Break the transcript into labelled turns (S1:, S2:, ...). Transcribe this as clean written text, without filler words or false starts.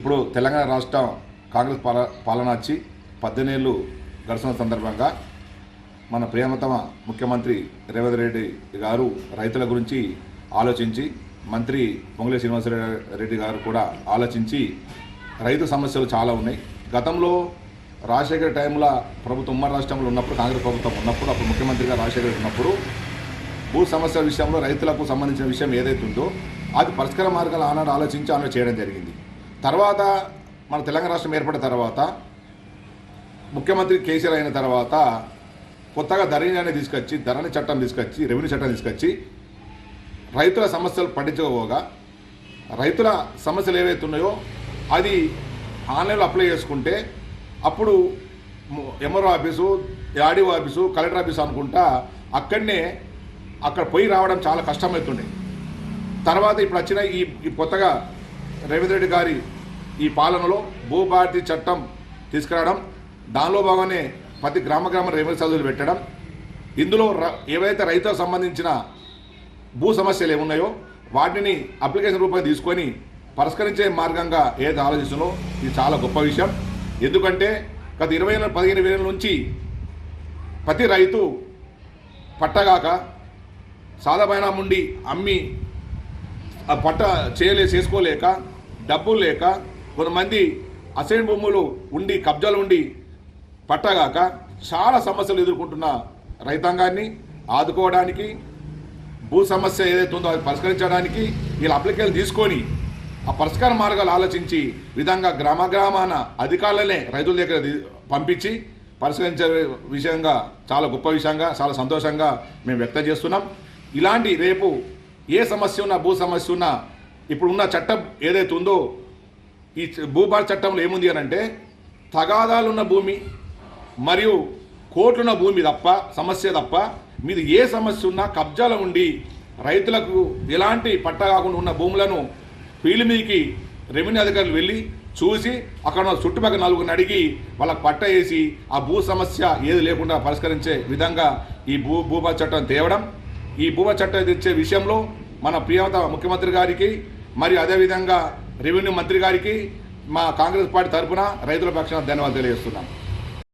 S1: ఇప్పుడు తెలంగాణ రాష్ట్రం కాంగ్రెస్ పాలన వచ్చి 18 ఏళ్ళు గడుస్తున్న సందర్భంగా మన ప్రియతమ ముఖ్యమంత్రి రేవంత్ రెడ్డి గారు రైతుల గురించి ఆలోచించి మంత్రి పొంగులేటి శ్రీనివాసరెడ్డి గారు కూడా ఆలోచించి రైతు సమస్యలు చాలా ఉన్నాయి. గతంలో రాజశేఖర్ టైంలో ప్రభుత్వం ఉమ్మడి రాష్ట్రంలో ఉన్నప్పుడు కాంగ్రెస్ ప్రభుత్వం ఉన్నప్పుడు అప్పుడు ముఖ్యమంత్రిగా రాజశేఖర్ ఉన్నప్పుడు భూ సమస్యల విషయంలో రైతులకు సంబంధించిన విషయం ఏదైతే ఉందో అది పరిష్కార మార్గాలు ఆనాడు ఆలోచించి ఆమె చేయడం జరిగింది. తర్వాత మన తెలంగాణ రాష్ట్రం ఏర్పడిన తర్వాత ముఖ్యమంత్రి కేసీఆర్ అయిన తర్వాత కొత్తగా ధరణి చట్టం తీసుకొచ్చి రెవెన్యూ చట్టం తీసుకొచ్చి రైతుల సమస్యలు పట్టించుకోగా రైతుల సమస్యలు ఏవైతే ఉన్నాయో అది ఆన్లైన్లో అప్లై చేసుకుంటే అప్పుడు MRO office, RDO office, collector office అనుకుంటా అక్కడ పోయి రావడం చాలా కష్టమవుతుండే. తర్వాత ఇప్పుడు వచ్చిన ఈ కొత్తగా రేవంత్ రెడ్డి గారి ఈ పాలనలో భూభారతి చట్టం తీసుకురావడం, దానిలో భాగంగానే ప్రతి గ్రామ రెవెన్యూ సదస్సులు పెట్టడం, ఇందులో ఏవైతే రైతులకు సంబంధించిన భూ సమస్యలు ఏమున్నాయో వాటిని అప్లికేషన్ రూపంగా తీసుకొని పరిష్కరించే మార్గంగా ఏదైతే ఆలోచిస్తుందో ఇది చాలా గొప్ప విషయం. ఎందుకంటే గత 15 ఏళ్ళ నుంచి ప్రతి రైతు పట్టగాక సాదామైన ఉండి అమ్మి పట్ట చేసుకోలేక డబ్బులు లేక కొంతమంది అసైన్ భూములు ఉండి కబ్జాలు ఉండి పట్టగాక చాలా సమస్యలు ఎదుర్కొంటున్న రైతాంగాన్ని ఆదుకోవడానికి, భూ సమస్య ఏదైతే ఉందో అది పరిష్కరించడానికి వీళ్ళ అప్లికేషన్ తీసుకొని ఆ పరిష్కార మార్గాలు ఆలోచించి విధంగా గ్రామాన అధికారులనే రైతుల దగ్గర పంపించి పరిష్కరించే విషయంగా చాలా గొప్ప విషయంగా చాలా సంతోషంగా మేము వ్యక్తం చేస్తున్నాం. ఇలాంటి రేపు ఏ సమస్య ఉన్నా భూ సమస్య ఉన్నా ఇప్పుడున్న చట్టం ఏదైతే ఉందో ఈ భూభారతి చట్టంలో ఏముంది అని అంటే తగాదాలున్న భూమి మరియు కోట్లున్న భూమి సమస్య తప్ప మీది ఏ సమస్య ఉన్నా కబ్జాలు ఉండి రైతులకు ఎలాంటి పట్ట కాకుండా ఉన్న భూములను ఫీల్డ్ మీదకి రెవెన్యూ అధికారులు వెళ్ళి చూసి అక్కడ చుట్టుపక్కల నలుగురిని అడిగి వాళ్ళకి పట్ట వేసి ఆ భూ సమస్య ఏది లేకుండా పరిష్కరించే విధంగా ఈ భూభారతి చట్టం తేవడం, ఈ భూభారతి చట్టం తెచ్చే విషయంలో మన ప్రియతమ ముఖ్యమంత్రి గారికి మరియు అదేవిధంగా రెవెన్యూ మంత్రి గారికి మా కాంగ్రెస్ పార్టీ తరఫున రైతుల పక్షాన ధన్యవాదాలు తెలియజేస్తున్నాం.